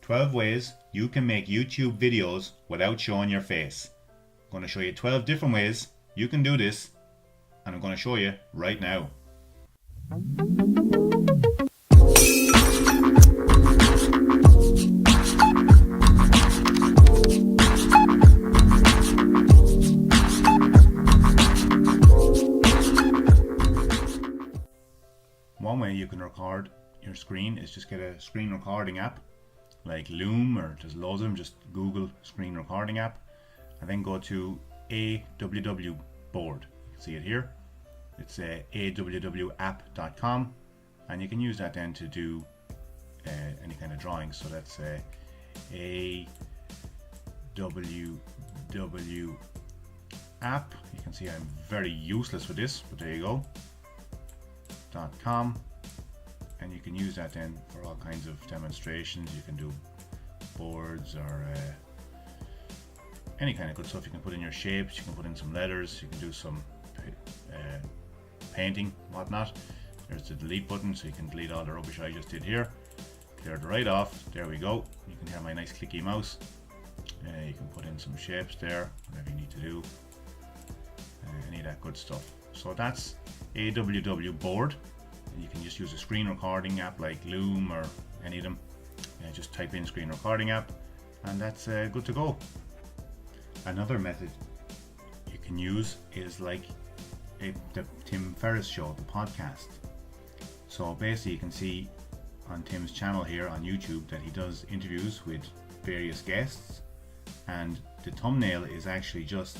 12 ways you can make YouTube videos without showing your face. I'm going to show you 12 different ways you can do this, and I'm going to show you right now. One way you can record your screen is just get a screen recording app like Loom, or there's loads of them. Just Google screen recording app and then go to AWW board. You can see it here. It's awwapp.com, and you can use that then to do any kind of drawing. So that's AWW app. You can see I'm very useless with this, but there you go. .com, and you can use that then for all kinds of demonstrations. You can do boards or any kind of good stuff. You can put in your shapes, you can put in some letters, you can do some painting, whatnot. There's the delete button, so you can delete all the rubbish I just did here. Clear it right off. There we go. You can hear my nice clicky mouse. You can put in some shapes there, whatever you need to do, any of that good stuff. So that's AWW board. You can just use a screen recording app like Loom or any of them. Just type in screen recording app, and that's good to go. Another method you can use is like the Tim Ferriss show, the podcast. So basically you can see on Tim's channel here on YouTube that he does interviews with various guests, and the thumbnail is actually just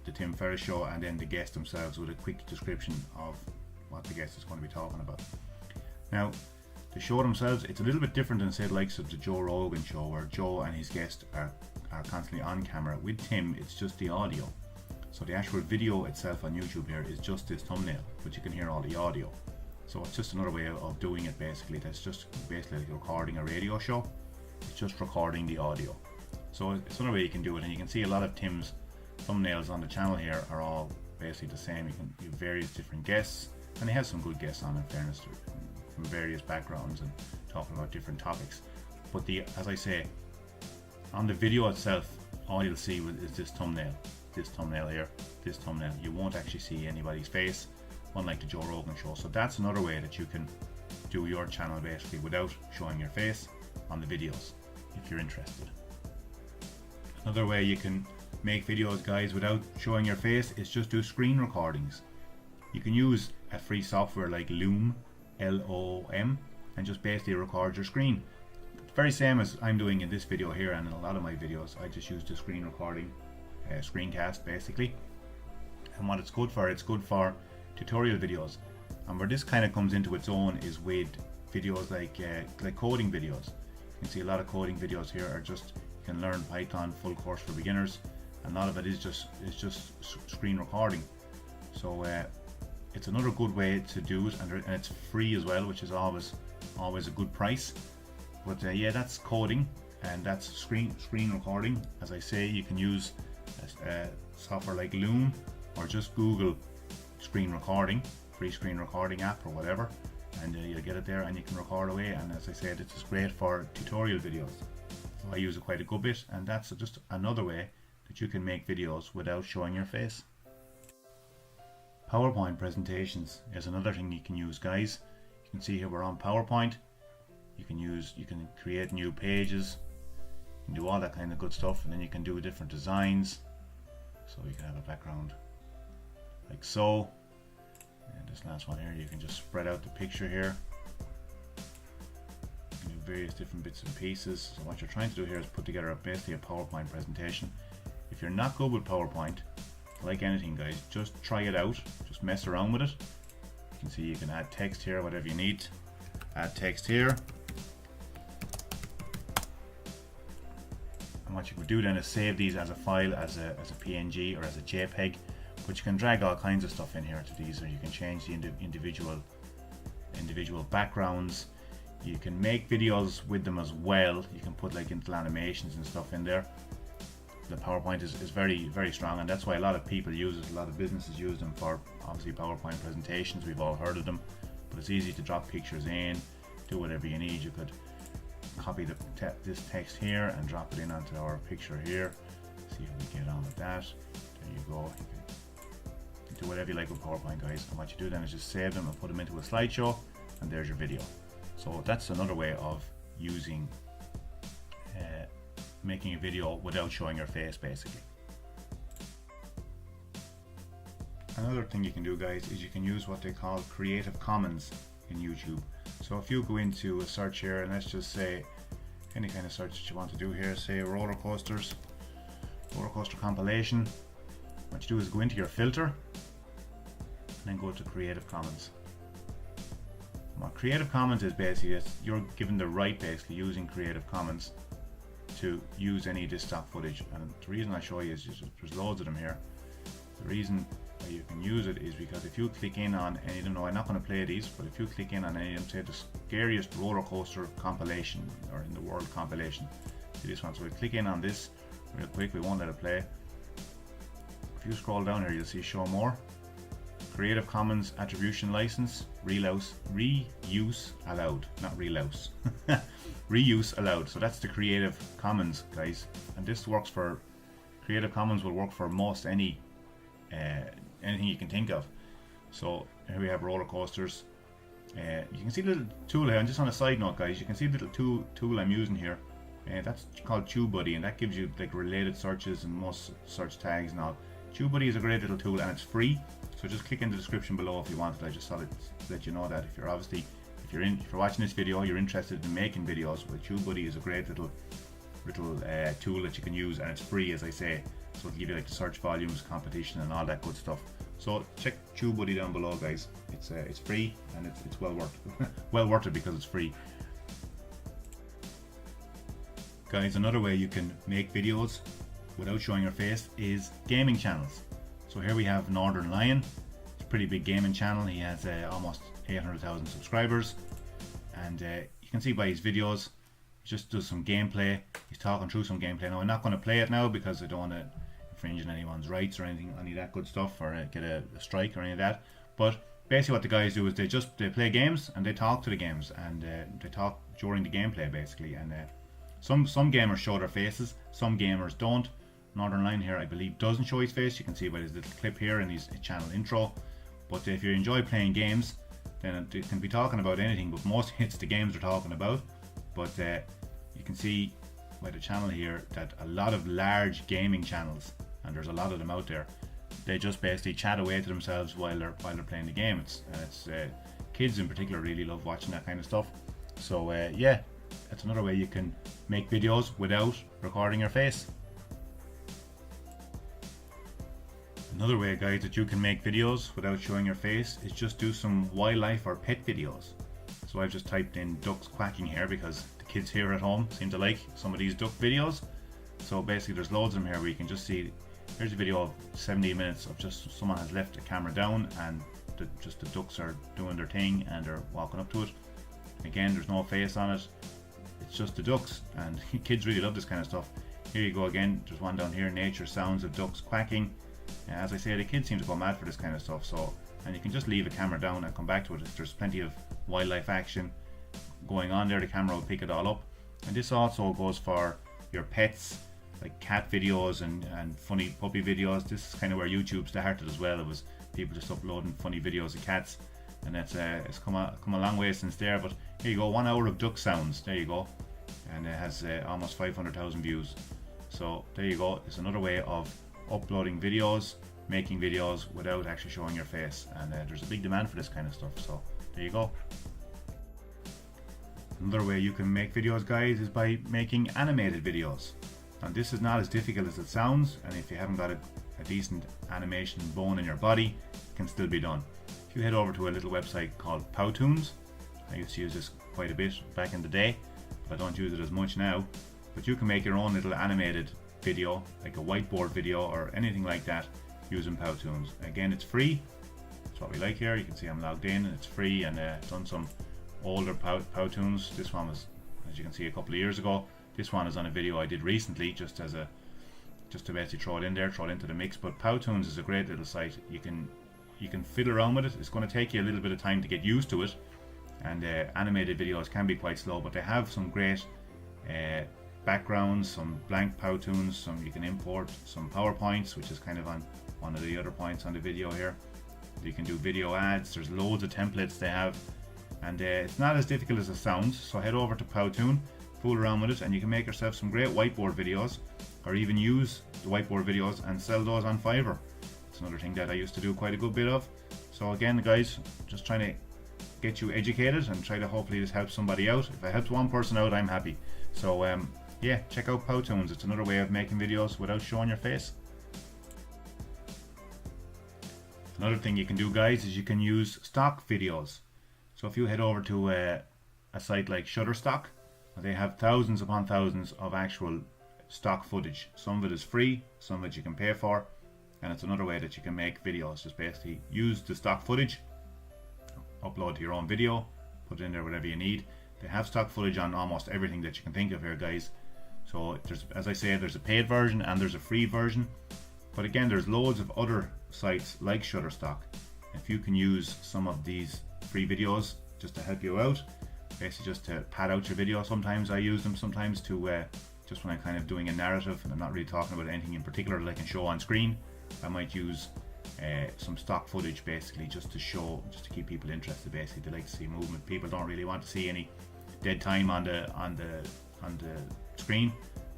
the Tim Ferriss show and then the guests themselves with a quick description of what the guest is going to be talking about. Now, the show themselves, it's a little bit different than, say, the likes of the Joe Rogan show, where Joe and his guest are constantly on camera. With Tim, it's just the audio. So the actual video itself on YouTube here is just this thumbnail, but you can hear all the audio. So it's just another way of doing it, basically. That's just basically like recording a radio show. It's just recording the audio. So it's another way you can do it, and you can see a lot of Tim's thumbnails on the channel here are all basically the same. You can have various different guests, and he has some good guests on, in fairness, from various backgrounds and talking about different topics. But as I say, on the video itself, all you'll see is this thumbnail here, this thumbnail. You won't actually see anybody's face, unlike the Joe Rogan show. So that's another way that you can do your channel basically without showing your face on the videos, if you're interested. Another way you can make videos, guys, without showing your face is just do screen recordings. You can use a free software like Loom, L-O-O-M, and just basically record your screen. Very same as I'm doing in this video here, and in a lot of my videos I just use the screen recording screencast basically. And what it's good for tutorial videos. And where this kind of comes into its own is with videos like coding videos. You can see a lot of coding videos here are just, you can learn Python full course for beginners, and a lot of it is just screen recording. So it's another good way to do it, and it's free as well, which is always a good price. But yeah, that's coding, and that's screen recording. As I say, you can use software like Loom, or just Google screen recording, free screen recording app or whatever, and you'll get it there, and you can record away. And as I said, it's just great for tutorial videos. So I use it quite a good bit, and that's just another way that you can make videos without showing your face. PowerPoint presentations is another thing you can use, guys. You can see here we're on PowerPoint. You can create new pages, you can do all that kind of good stuff, and then you can do different designs. So you can have a background like so, and this last one here, you can just spread out the picture here. You can do various different bits and pieces. So what you're trying to do here is put together basically a PowerPoint presentation. If you're not good with PowerPoint, like anything, guys, just try it out, just mess around with it. You can see you can add text here, whatever you need. Add text here, and what you could do then is save these as a file, as a PNG or as a JPEG. But you can drag all kinds of stuff in here to these, or you can change the individual backgrounds. You can make videos with them as well. You can put like little animations and stuff in there. The PowerPoint is very, very strong, and that's why a lot of people use it. A lot of businesses use them for obviously PowerPoint presentations. We've all heard of them, but it's easy to drop pictures in, do whatever you need. You could copy this text here and drop it in onto our picture here. See how we get on with that. There you go. You can do whatever you like with PowerPoint, guys. And what you do then is just save them and put them into a slideshow, and there's your video. So that's another way of using making a video without showing your face, basically. Another thing you can do, guys, is you can use what they call Creative Commons in YouTube. So if you go into a search here, and let's just say any kind of search that you want to do here, say roller coaster compilation, what you do is go into your filter and then go to Creative Commons. And what Creative Commons is basically is you're given the right, basically, using Creative Commons to use any of this stock footage. And the reason I show you is just, there's loads of them here. The reason why you can use it is because if you click in on any of them, no, I'm not going to play these, but if you click in on any of them, say the scariest roller coaster compilation or in the world compilation, see this one. So we click in on this real quick, we won't let it play. If you scroll down here, you'll see show more. Creative Commons Attribution License, reuse allowed, not relouse. Reuse allowed. So that's the Creative Commons, guys, and this works for Creative Commons will work for most anything you can think of. So here we have roller coasters. You can see the little tool here, and just on a side note, guys, you can see the little tool I'm using here. That's called TubeBuddy, and that gives you like related searches and most search tags and all. TubeBuddy is a great little tool, and it's free. So just click in the description below if you want it. I just thought to let you know that if you're watching this video, you're interested in making videos, well, TubeBuddy is a great little tool that you can use, and it's free, as I say. So it'll give you like the search volumes, competition, and all that good stuff. So check TubeBuddy down below, guys. It's free, and it's well worth it because it's free. Guys, another way you can make videos without showing your face is gaming channels. So here we have Northern Lion. It's a pretty big gaming channel. He has almost 800,000 subscribers, and you can see by his videos, he just does some gameplay. He's talking through some gameplay. Now I'm not going to play it now because I don't want to infringe on anyone's rights or anything, any of that good stuff, or get a strike or any of that. But basically what the guys do is they play games and they talk to the games, and they talk during the gameplay, basically. And some gamers show their faces, some gamers don't. Northern Lion here, I believe, doesn't show his face. You can see by his little clip here in his channel intro. But if you enjoy playing games, then it can be talking about anything, but mostly it's the games they're talking about. But you can see by the channel here that a lot of large gaming channels, and there's a lot of them out there, they just basically chat away to themselves while they're playing the game. It's kids in particular really love watching that kind of stuff. So yeah, that's another way you can make videos without recording your face. Another way, guys, that you can make videos without showing your face is just do some wildlife or pet videos. So I've just typed in ducks quacking here because the kids here at home seem to like some of these duck videos. So basically there's loads of them here where you can just see, here's a video of 17 minutes of just someone has left the camera down and just the ducks are doing their thing and they're walking up to it. Again, there's no face on it, it's just the ducks, and kids really love this kind of stuff. Here you go again, there's one down here, nature sounds of ducks quacking. As I say, the kids seem to go mad for this kind of stuff. So, and you can just leave a camera down and come back to it. If there's plenty of wildlife action going on there, the camera will pick it all up. And this also goes for your pets, like cat videos and funny puppy videos. This is kind of where YouTube started as well. It was people just uploading funny videos of cats, and that's it's come a long way since there. But here you go, 1 hour of duck sounds. There you go, and it has almost 500,000 views. So there you go. It's another way of uploading videos, making videos without actually showing your face, and there's a big demand for this kind of stuff. So there you go. Another way you can make videos, guys, is by making animated videos. And this is not as difficult as it sounds, and if you haven't got a decent animation bone in your body, it can still be done. If you head over to a little website called Powtoons, I used to use this quite a bit back in the day, but I don't use it as much now. But you can make your own little animated video, like a whiteboard video or anything like that, using Powtoons. Again, it's free. That's what we like here. You can see I'm logged in, and it's free, and done some older Powtoons. This one was, as you can see, a couple of years ago. This one is on a video I did recently, just to basically throw it in there, throw it into the mix. But Powtoons is a great little site. You can fiddle around with it. It's going to take you a little bit of time to get used to it, and animated videos can be quite slow, but they have some great backgrounds, some blank Powtoons, some you can import some PowerPoints, which is kind of on one of the other points on the video here. You can do video ads. There's loads of templates they have, and it's not as difficult as it sounds. So head over to Powtoon, fool around with it, and you can make yourself some great whiteboard videos, or even use the whiteboard videos and sell those on Fiverr. It's another thing that I used to do quite a good bit of. So again, guys, just trying to get you educated and try to hopefully this helps somebody out. If I helped one person out, I'm happy. So yeah, check out Powtoons. It's another way of making videos without showing your face. Another thing you can do, guys, is you can use stock videos. So if you head over to a site like Shutterstock, they have thousands upon thousands of actual stock footage. Some of it is free, some of it you can pay for, and it's another way that you can make videos. Just basically use the stock footage, upload to your own video, put in there whatever you need. They have stock footage on almost everything that you can think of here, guys. So there's, as I say, there's a paid version and there's a free version. But again, there's loads of other sites like Shutterstock. If you can use some of these free videos just to help you out, basically just to pad out your video. Sometimes I use them, sometimes to just when I'm kind of doing a narrative and I'm not really talking about anything in particular that I can show on screen, I might use some stock footage basically just to show, just to keep people interested. Basically, they like to see movement. People don't really want to see any dead time on the screen,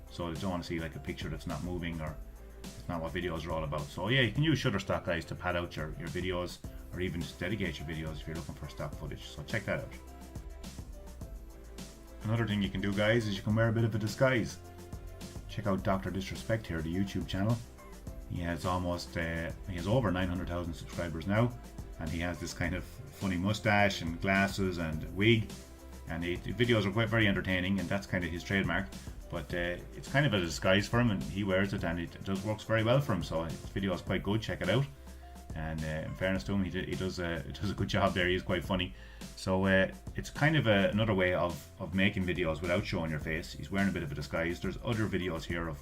so they don't want to see like a picture that's not moving, or it's not what videos are all about. So yeah, you can use Shutterstock, guys, to pad out your videos, or even just dedicate your videos if you're looking for stock footage. So check that out. Another thing you can do, guys, is you can wear a bit of a disguise. Check out Dr. Disrespect here, the YouTube channel. He has he has over 900,000 subscribers now, and he has this kind of funny mustache and glasses and wig, and the videos are quite very entertaining, and that's kind of his trademark. But it's kind of a disguise for him, and he wears it, and it does works very well for him. So his video is quite good. Check it out. And in fairness to him, he does a good job there. He's quite funny. So it's kind of another way of making videos without showing your face. He's wearing a bit of a disguise. There's other videos here of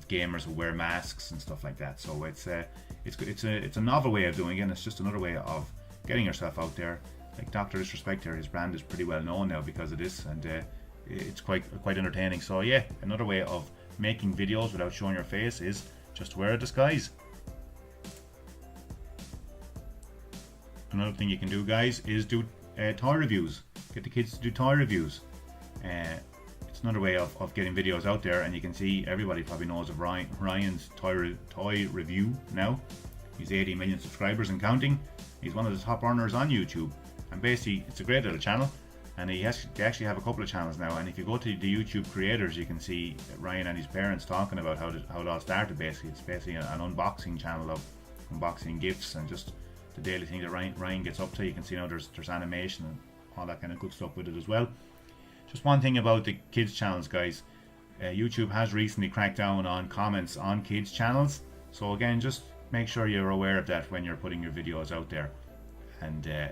gamers who wear masks and stuff like that. So it's a novel way of doing it, and it's just another way of getting yourself out there. Like Dr. Disrespect here, his brand is pretty well known now because of this, and it's quite entertaining. So yeah, another way of making videos without showing your face is just wear a disguise. Another thing you can do, guys, is do toy reviews. Get the kids to do toy reviews. It's another way of getting videos out there, and you can see everybody probably knows of Ryan's toy review now. He's 80 million subscribers and counting. He's one of the top earners on YouTube, and basically it's a great little channel. And they actually have a couple of channels now. And if you go to the YouTube creators, you can see Ryan and his parents talking about how it all started. Basically, it's basically an unboxing channel of unboxing gifts and just the daily thing that Ryan gets up to. You can see now there's animation and all that kind of good stuff with it as well. Just one thing about the kids channels, guys. YouTube has recently cracked down on comments on kids channels. So again, just make sure you're aware of that when you're putting your videos out there. And the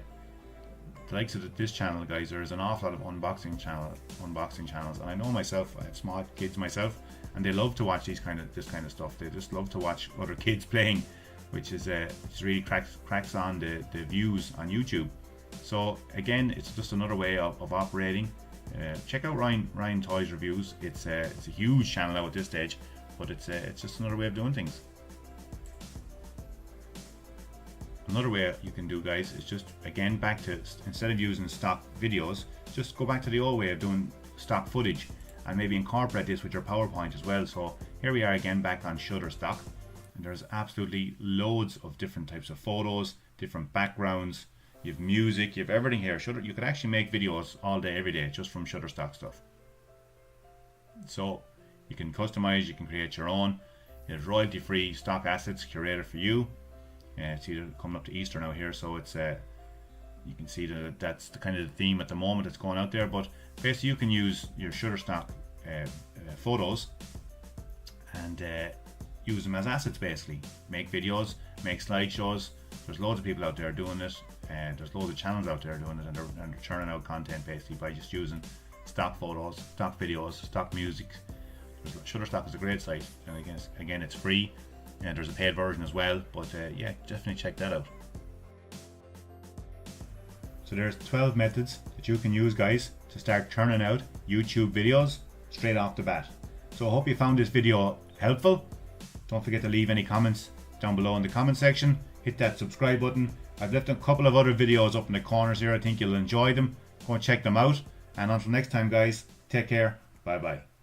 likes of this channel, guys, there is an awful lot of unboxing channels, and I know myself, I have small kids myself, and they love to watch this kind of stuff. They just love to watch other kids playing, which is it's really cracks on the views on YouTube. So again, it's just another way of operating. Check out Ryan Toys Reviews. It's a huge channel now at this stage, but it's just another way of doing things. Another way you can do, guys, is just again back to, instead of using stock videos, just go back to the old way of doing stock footage and maybe incorporate this with your PowerPoint as well. So here we are again back on Shutterstock, and there's absolutely loads of different types of photos, different backgrounds. You have music, you have everything here. You could actually make videos all day, every day, just from Shutterstock stuff. So you can customize, you can create your own. There's royalty-free stock assets curated for you. It's either coming up to Easter now here, so it's you can see that that's the kind of the theme at the moment that's going out there. But basically, you can use your Shutterstock photos and use them as assets. Basically, make videos, make slideshows. There's loads of people out there doing it, and there's loads of channels out there doing it, and they're churning out content basically by just using stock photos, stock videos, stock music. Shutterstock is a great site, and again, it's free. And there's a paid version as well, but yeah, definitely check that out. So there's 12 methods that you can use, guys, to start churning out YouTube videos. straight off the bat. So I hope you found this video helpful. Don't forget to leave any comments down below in the comment section. Hit that subscribe button. I've left a couple of other videos up in the corners here. I think you'll enjoy them. Go and check them out. And until next time, guys, take care. Bye bye.